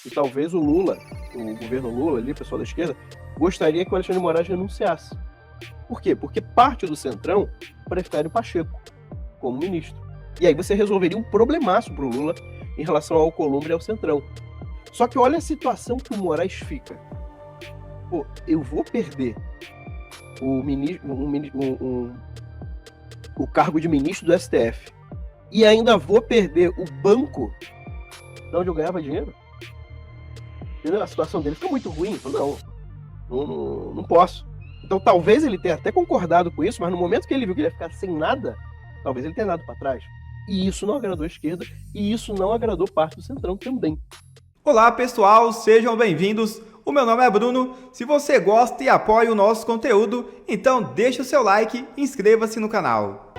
E talvez o governo Lula ali, o pessoal da esquerda, gostaria que o Alexandre de Moraes renunciasse. Por quê? Porque parte do Centrão prefere o Pacheco como ministro. E aí você resolveria um problemaço para o Lula em relação ao Alcolumbre e ao Centrão. Só que olha a situação que o Moraes fica. Pô, eu vou perder o cargo de ministro do STF e ainda vou perder o banco de onde eu ganhava dinheiro? Entendeu? A situação dele fica muito ruim. Não posso. Então talvez ele tenha até concordado com isso, mas no momento que ele viu que ele ia ficar sem nada, talvez ele tenha dado para trás. E isso não agradou a esquerda, e isso não agradou parte do Centrão também. Olá pessoal, sejam bem-vindos. O meu nome é Bruno. Se você gosta e apoia o nosso conteúdo, então deixa o seu like e inscreva-se no canal.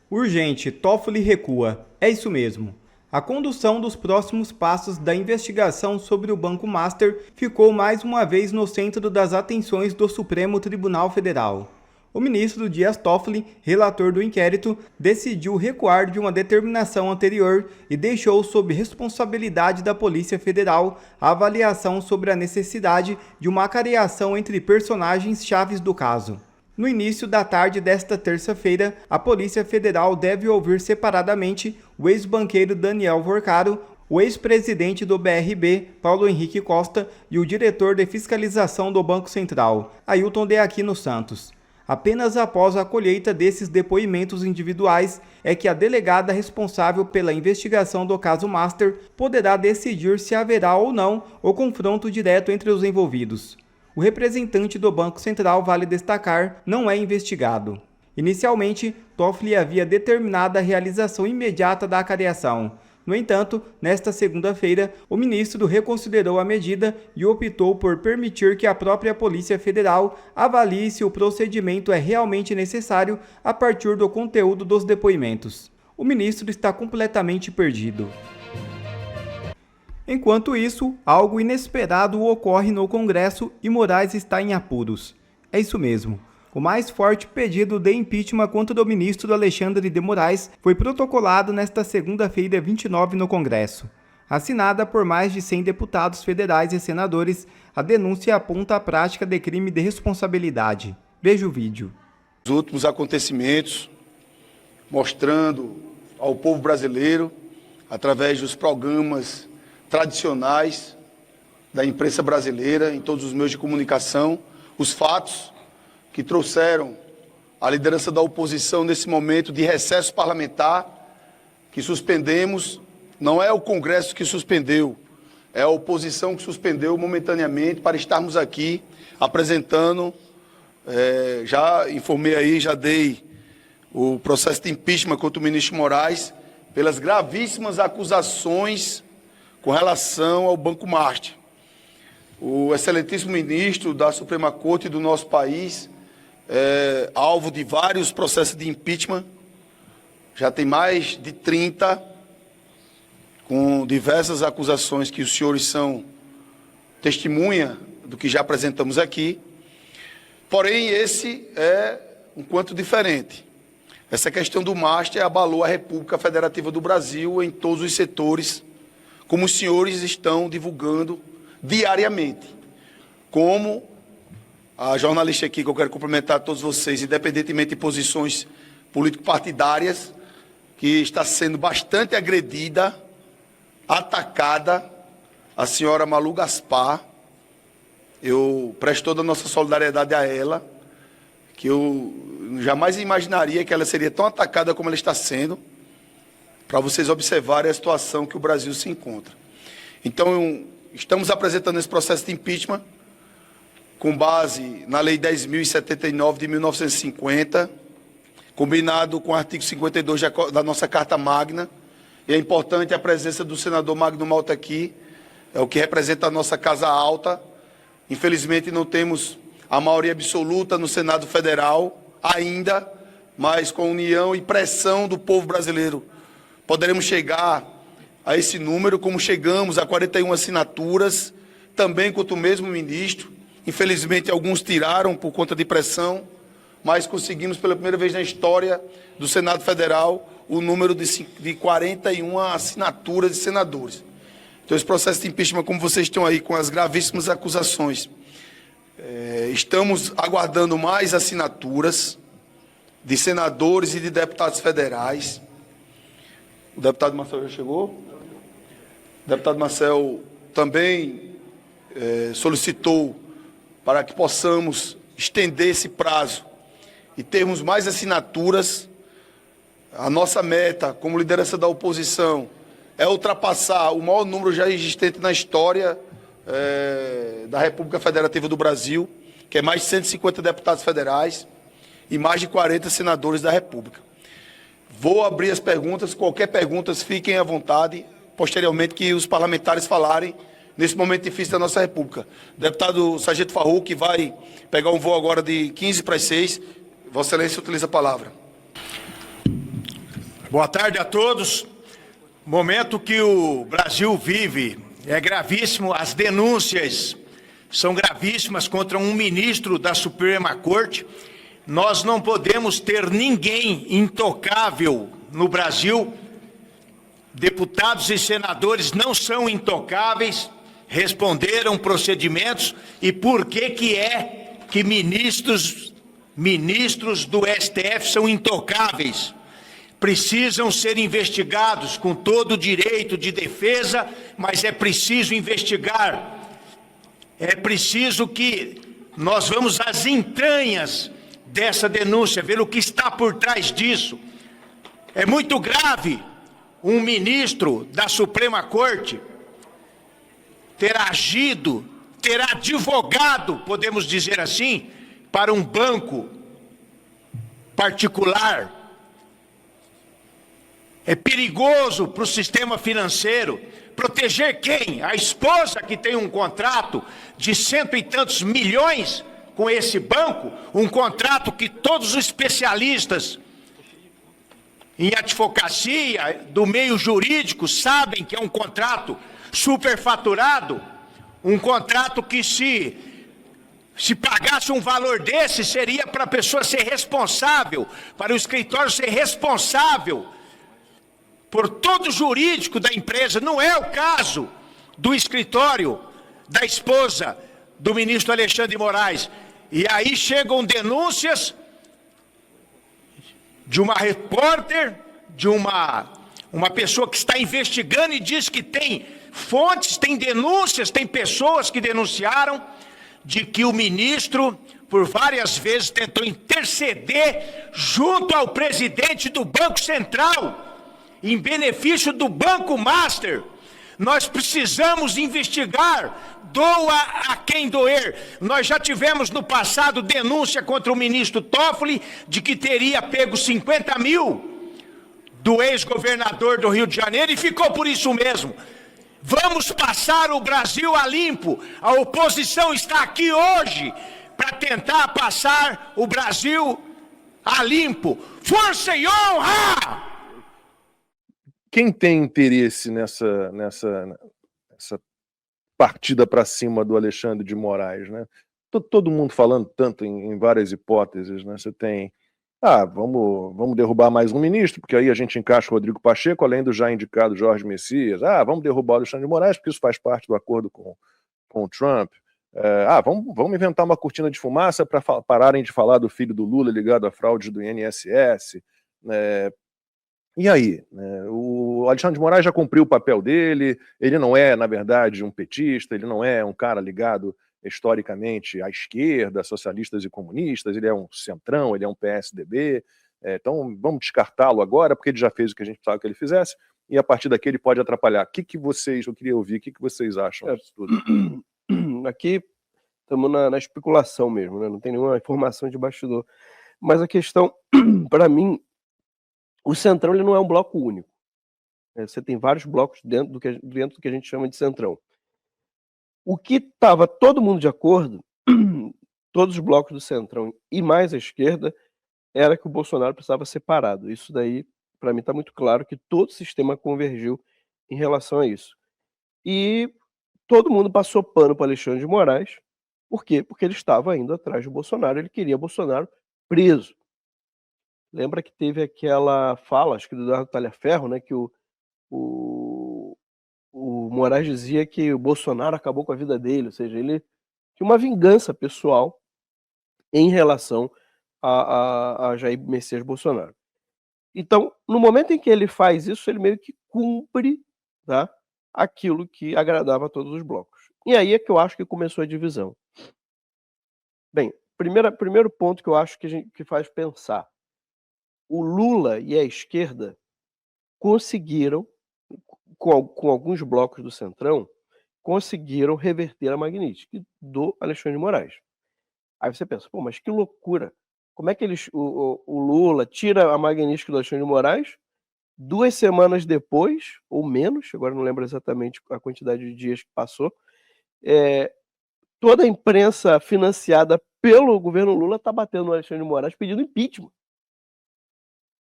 Urgente, Toffoli recua. É isso mesmo. A condução dos próximos passos da investigação sobre o Banco Master ficou mais uma vez no centro das atenções do Supremo Tribunal Federal. O ministro Dias Toffoli, relator do inquérito, decidiu recuar de uma determinação anterior e deixou sob responsabilidade da Polícia Federal a avaliação sobre a necessidade de uma acareação entre personagens chaves do caso. No início da tarde desta terça-feira, a Polícia Federal deve ouvir separadamente o ex-banqueiro Daniel Vorcaro, o ex-presidente do BRB, Paulo Henrique Costa, e o diretor de fiscalização do Banco Central, Ailton de Aquino Santos. Apenas após a colheita desses depoimentos individuais é que a delegada responsável pela investigação do caso Master poderá decidir se haverá ou não o confronto direto entre os envolvidos. O representante do Banco Central, vale destacar, não é investigado. Inicialmente, Toffoli havia determinado a realização imediata da acareação. No entanto, nesta segunda-feira, o ministro reconsiderou a medida e optou por permitir que a própria Polícia Federal avalie se o procedimento é realmente necessário a partir do conteúdo dos depoimentos. O ministro está completamente perdido. Enquanto isso, algo inesperado ocorre no Congresso e Moraes está em apuros. É isso mesmo. O mais forte pedido de impeachment contra o ministro Alexandre de Moraes foi protocolado nesta segunda-feira 29 no Congresso. Assinada por mais de 100 deputados federais e senadores, a denúncia aponta a prática de crime de responsabilidade. Veja o vídeo. Os últimos acontecimentos mostrando ao povo brasileiro, através dos programas tradicionais da imprensa brasileira, em todos os meios de comunicação, os fatos que trouxeram a liderança da oposição nesse momento de recesso parlamentar, que suspendemos. Não é o Congresso que suspendeu, é a oposição que suspendeu momentaneamente para estarmos aqui apresentando, já informei aí, já dei o processo de impeachment contra o ministro Moraes pelas gravíssimas acusações com relação ao Banco Master. O excelentíssimo ministro da Suprema Corte do nosso país é alvo de vários processos de impeachment, já tem mais de 30, com diversas acusações que os senhores são testemunha do que já apresentamos aqui. Porém, esse é um quanto diferente. Essa questão do Master abalou a República Federativa do Brasil em todos os setores, como os senhores estão divulgando diariamente. Como a jornalista aqui, que eu quero cumprimentar todos vocês, independentemente de posições político-partidárias, que está sendo bastante agredida, atacada, a senhora Malu Gaspar. Eu presto toda a nossa solidariedade a ela, que eu jamais imaginaria que ela seria tão atacada como ela está sendo, para vocês observarem a situação que o Brasil se encontra. Então, estamos apresentando esse processo de impeachment com base na Lei 10.079 de 1950, combinado com o artigo 52 da nossa Carta Magna, e é importante a presença do senador Magno Malta aqui, é o que representa a nossa Casa Alta. Infelizmente, não temos a maioria absoluta no Senado Federal ainda, mas com união e pressão do povo brasileiro, poderemos chegar a esse número, como chegamos a 41 assinaturas, também contra o mesmo ministro, Infelizmente, alguns tiraram por conta de pressão, mas conseguimos, pela primeira vez na história do Senado Federal, o número de 41 assinaturas de senadores. Então, esse processo de impeachment, como vocês estão aí com as gravíssimas acusações, estamos aguardando mais assinaturas de senadores e de deputados federais. O deputado Marcel já chegou? O deputado Marcel também solicitou para que possamos estender esse prazo e termos mais assinaturas. A nossa meta, como liderança da oposição, é ultrapassar o maior número já existente na história da República Federativa do Brasil, que é mais de 150 deputados federais e mais de 40 senadores da República. Vou abrir as perguntas, qualquer pergunta, fiquem à vontade, posteriormente que os parlamentares falarem nesse momento difícil da nossa República. O deputado Sargento Farrux, que vai pegar um voo agora de 15 para as 6, Vossa Excelência utiliza a palavra. Boa tarde a todos. O momento que o Brasil vive é gravíssimo, as denúncias são gravíssimas contra um ministro da Suprema Corte. Nós não podemos ter ninguém intocável no Brasil. Deputados e senadores não são intocáveis, responderam procedimentos. E por que é que ministros do STF são intocáveis? Precisam ser investigados com todo o direito de defesa, mas é preciso investigar. É preciso que nós vamos às entranhas dessa denúncia, ver o que está por trás disso. É muito grave um ministro da Suprema Corte ter agido, ter advogado, podemos dizer assim, para um banco particular. É perigoso para o sistema financeiro. Proteger quem? A esposa que tem um contrato de cento e tantos milhões com esse banco, um contrato que todos os especialistas em advocacia, do meio jurídico, sabem que é um contrato superfaturado, um contrato que se pagasse um valor desse, seria para a pessoa ser responsável, para o escritório ser responsável por todo o jurídico da empresa. Não é o caso do escritório da esposa do ministro Alexandre de Moraes. E aí chegam denúncias de uma repórter, de uma pessoa que está investigando e diz que tem fontes, tem denúncias, tem pessoas que denunciaram de que o ministro, por várias vezes, tentou interceder junto ao presidente do Banco Central, em benefício do Banco Master. Nós precisamos investigar, doa a quem doer. Nós já tivemos no passado denúncia contra o ministro Toffoli de que teria pego 50 mil do ex-governador do Rio de Janeiro e ficou por isso mesmo. Vamos passar o Brasil a limpo. A oposição está aqui hoje para tentar passar o Brasil a limpo. Força e honra! Quem tem interesse nessa partida para cima do Alexandre de Moraes, né? Todo mundo falando tanto em várias hipóteses, né? Você tem, vamos derrubar mais um ministro, porque aí a gente encaixa o Rodrigo Pacheco, além do já indicado Jorge Messias. Vamos derrubar o Alexandre de Moraes, porque isso faz parte do acordo com o Trump. Vamos inventar uma cortina de fumaça para pararem de falar do filho do Lula ligado à fraude do INSS. E aí? O Alexandre de Moraes já cumpriu o papel dele, ele não é, na verdade, um petista, ele não é um cara ligado historicamente à esquerda, socialistas e comunistas, ele é um centrão, ele é um PSDB, então vamos descartá-lo agora, porque ele já fez o que a gente precisava que ele fizesse, e a partir daqui ele pode atrapalhar. Eu queria ouvir, o que vocês acham disso tudo? Aqui estamos na especulação mesmo, né? Não tem nenhuma informação de bastidor. Mas a questão, para mim, o Centrão ele não é um bloco único. Você tem vários blocos dentro do que a gente chama de Centrão. O que estava todo mundo de acordo, todos os blocos do Centrão e mais a esquerda, era que o Bolsonaro precisava ser parado. Isso daí, para mim, está muito claro que todo o sistema convergiu em relação a isso. E todo mundo passou pano para Alexandre de Moraes, Por quê? Porque ele estava indo atrás do Bolsonaro, ele queria Bolsonaro preso. Lembra que teve aquela fala, acho que do Eduardo Talhaferro, né, que o Moraes dizia que o Bolsonaro acabou com a vida dele, ou seja, ele tinha uma vingança pessoal em relação a Jair Messias Bolsonaro. Então, no momento em que ele faz isso, ele meio que cumpre, tá, aquilo que agradava a todos os blocos. E aí é que eu acho que começou a divisão. Bem, primeiro ponto que eu acho que faz pensar. O Lula e a esquerda conseguiram, com alguns blocos do Centrão, conseguiram reverter a Magnitsky do Alexandre de Moraes. Aí você pensa, pô, mas que loucura. Como é que o Lula tira a Magnitsky do Alexandre de Moraes, 2 semanas depois, ou menos, agora não lembro exatamente a quantidade de dias que passou, toda a imprensa financiada pelo governo Lula está batendo no Alexandre de Moraes pedindo impeachment.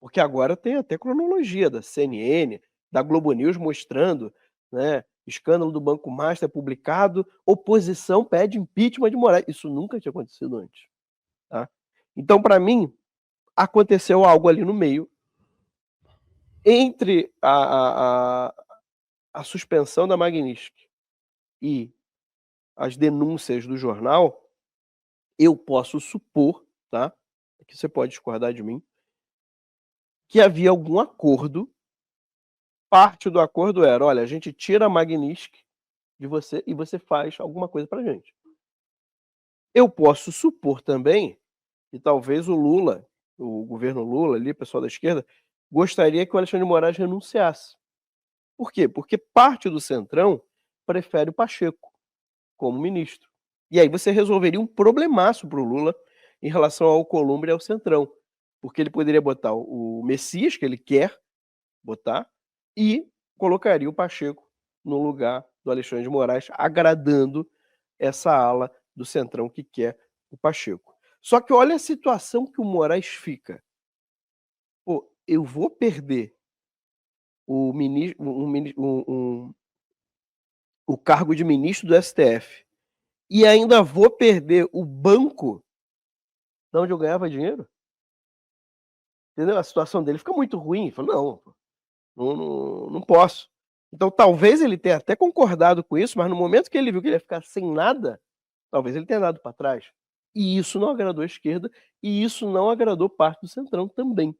Porque agora tem até cronologia da CNN, da Globo News mostrando, né, escândalo do Banco Master publicado, oposição pede impeachment de Moraes. Isso nunca tinha acontecido antes. Tá? Então, para mim, aconteceu algo ali no meio entre a suspensão da Magnitsky e as denúncias do jornal. Eu posso supor, tá? Que você pode discordar de mim, que havia algum acordo. Parte do acordo era, olha, a gente tira a Magnitsky de você e você faz alguma coisa pra gente. Eu posso supor também que talvez o Lula, o governo Lula ali, o pessoal da esquerda, gostaria que o Alexandre de Moraes renunciasse. Por quê? Porque parte do Centrão prefere o Pacheco como ministro. E aí você resolveria um problemaço pro Lula em relação ao Alcolumbre e ao Centrão. Porque ele poderia botar o Messias, que ele quer botar, e colocaria o Pacheco no lugar do Alexandre de Moraes, agradando essa ala do Centrão que quer o Pacheco. Só que olha a situação que o Moraes fica. Pô, eu vou perder o cargo de ministro do STF e ainda vou perder o banco de onde eu ganhava dinheiro? Entendeu? A situação dele fica muito ruim. Ele falou, não posso. Então talvez ele tenha até concordado com isso, mas no momento que ele viu que ele ia ficar sem nada, talvez ele tenha dado para trás. E isso não agradou a esquerda, e isso não agradou parte do Centrão também.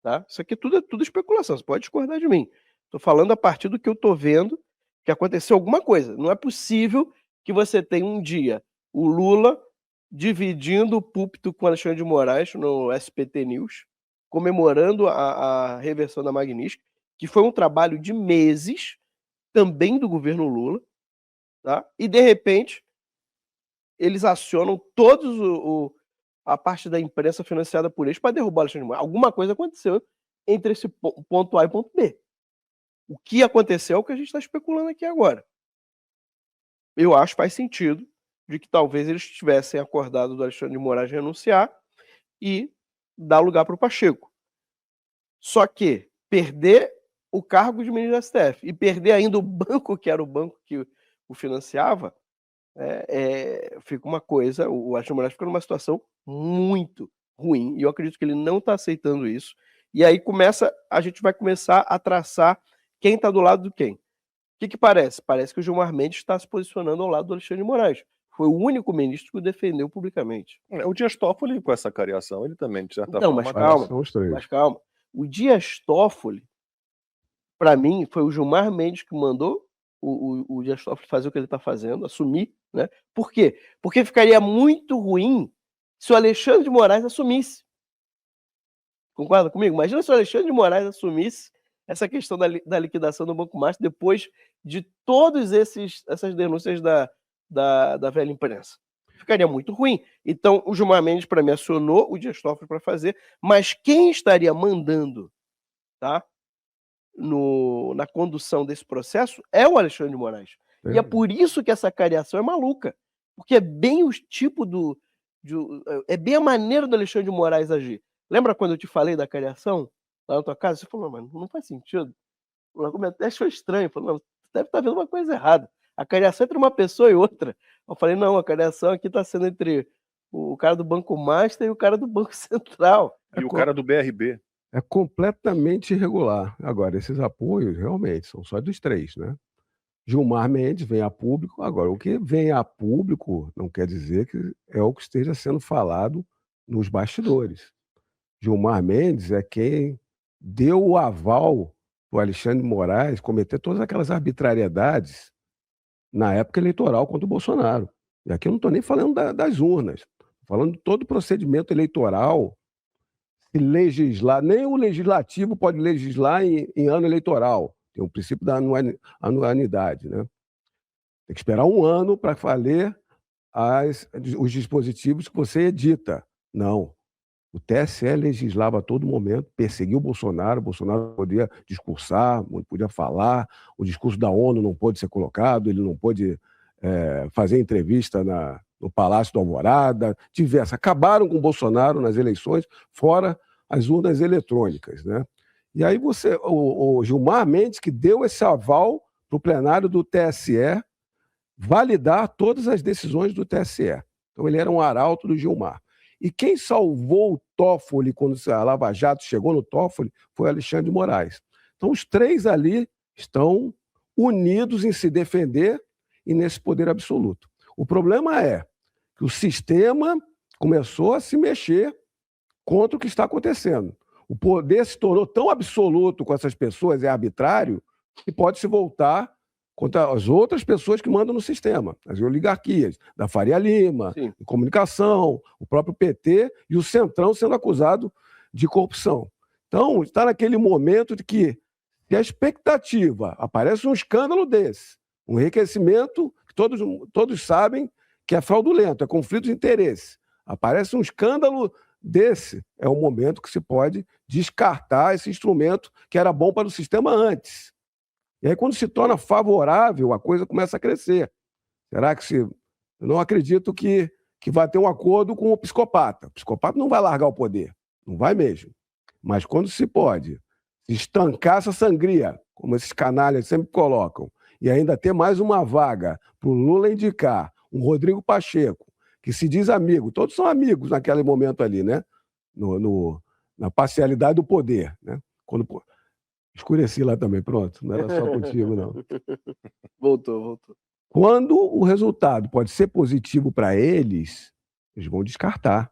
Tá? Isso aqui tudo é tudo especulação, você pode discordar de mim. Estou falando a partir do que eu estou vendo que aconteceu alguma coisa. Não é possível que você tenha um dia o Lula dividindo o púlpito com Alexandre de Moraes no SPT News, comemorando a reversão da Magnitsky, que foi um trabalho de meses, também do governo Lula, tá? E de repente eles acionam todos a parte da imprensa financiada por eles para derrubar o Alexandre de Moraes. Alguma coisa aconteceu entre esse ponto A e ponto B. O que aconteceu é o que a gente está especulando aqui agora. Eu acho que faz sentido de que talvez eles tivessem acordado do Alexandre de Moraes renunciar e dar lugar para o Pacheco. Só que perder o cargo de ministro da STF e perder ainda o banco, que era o banco que o financiava, fica uma coisa, o Alexandre de Moraes fica numa situação muito ruim, e eu acredito que ele não está aceitando isso, e aí a gente vai começar a traçar quem está do lado de quem. O que parece? Parece que o Gilmar Mendes está se posicionando ao lado do Alexandre de Moraes. Foi o único ministro que o defendeu publicamente. O Dias Toffoli, com essa cariação, ele também, de certa Então, forma... mas calma. O Dias Toffoli, para mim, foi o Gilmar Mendes que mandou o Dias Toffoli fazer o que ele está fazendo, assumir, né? Por quê? Porque ficaria muito ruim se o Alexandre de Moraes assumisse. Concorda comigo? Imagina se o Alexandre de Moraes assumisse essa questão da liquidação do Banco Master depois de todas essas denúncias da velha imprensa. Ficaria muito ruim. Então, o Gilmar Mendes, para mim, acionou o Dias Toffoli para fazer, mas quem estaria mandando, tá, na condução desse processo é o Alexandre de Moraes. E é por isso que essa cariação é maluca, porque é bem o tipo é bem a maneira do Alexandre de Moraes agir. Lembra quando eu te falei da cariação lá na tua casa? Você falou, mas não faz sentido. Eu até achou estranho. Falou, deve estar vendo uma coisa errada. A cariação entre uma pessoa e outra. Eu falei, não, a cariação aqui está sendo entre o cara do Banco Master e o cara do Banco Central. E o cara do BRB. É completamente irregular. Agora, esses apoios, realmente, são só dos três, né? Gilmar Mendes vem a público. Agora, o que vem a público não quer dizer que é o que esteja sendo falado nos bastidores. Gilmar Mendes é quem deu o aval para o Alexandre de Moraes cometer todas aquelas arbitrariedades na época eleitoral contra o Bolsonaro. E aqui eu não estou nem falando das urnas, estou falando de todo o procedimento eleitoral. Se legislar, nem o legislativo pode legislar em ano eleitoral. Tem o princípio da anualidade, né? Tem que esperar um ano para valer os dispositivos que você edita. Não. O TSE legislava a todo momento, perseguiu o Bolsonaro podia discursar, podia falar, o discurso da ONU não pôde ser colocado, ele não pôde fazer entrevista no Palácio do Alvorada, diversas. Acabaram com o Bolsonaro nas eleições, fora as urnas eletrônicas, né? E aí o Gilmar Mendes que deu esse aval para o plenário do TSE validar todas as decisões do TSE. Então ele era um arauto do Gilmar. E quem salvou o Toffoli quando a Lava Jato chegou no Toffoli foi Alexandre de Moraes. Então os três ali estão unidos em se defender e nesse poder absoluto. O problema é que o sistema começou a se mexer contra o que está acontecendo. O poder se tornou tão absoluto com essas pessoas, é arbitrário, que pode se voltar contra as outras pessoas que mandam no sistema, as oligarquias, da Faria Lima, de comunicação, o próprio PT e o Centrão sendo acusado de corrupção. Então, está naquele momento de que, se a expectativa aparece um escândalo desse, um enriquecimento que todos sabem que é fraudulento, é conflito de interesse, aparece um escândalo desse, é o momento que se pode descartar esse instrumento que era bom para o sistema antes. E aí, quando se torna favorável, a coisa começa a crescer. Será que eu não acredito que vai ter um acordo com o psicopata. O psicopata não vai largar o poder, não vai mesmo. Mas quando se pode estancar essa sangria, como esses canalhas sempre colocam, e ainda ter mais uma vaga para o Lula indicar um Rodrigo Pacheco, que se diz amigo, todos são amigos naquele momento ali, né? Na parcialidade do poder, né? Quando escureci lá também, pronto, não era só contigo, não. Voltou. Quando o resultado pode ser positivo para eles vão descartar.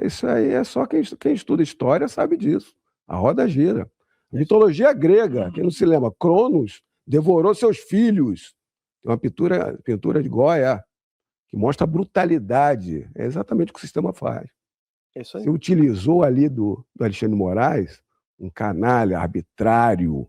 Isso aí é só quem estuda história sabe disso. A roda gira. Mitologia grega, quem não se lembra, Cronos devorou seus filhos. Tem uma pintura de Goya que mostra a brutalidade. É exatamente o que o sistema faz. É isso aí. Se utilizou ali do Alexandre de Moraes, um canalha arbitrário,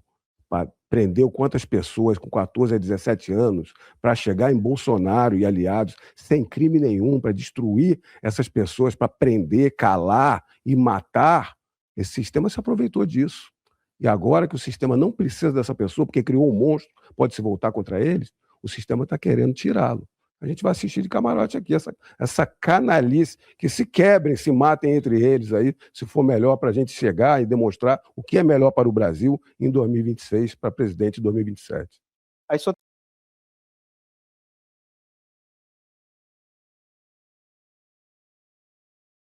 prendeu quantas pessoas com 14 a 17 anos para chegar em Bolsonaro e aliados sem crime nenhum, para destruir essas pessoas, para prender, calar e matar. Esse sistema se aproveitou disso. E agora que o sistema não precisa dessa pessoa, porque criou um monstro, pode se voltar contra eles, o sistema está querendo tirá-lo. A gente vai assistir de camarote aqui, essa canalice, que se quebrem, se matem entre eles aí, se for melhor para a gente chegar e demonstrar o que é melhor para o Brasil em 2026, para presidente em 2027. Aí só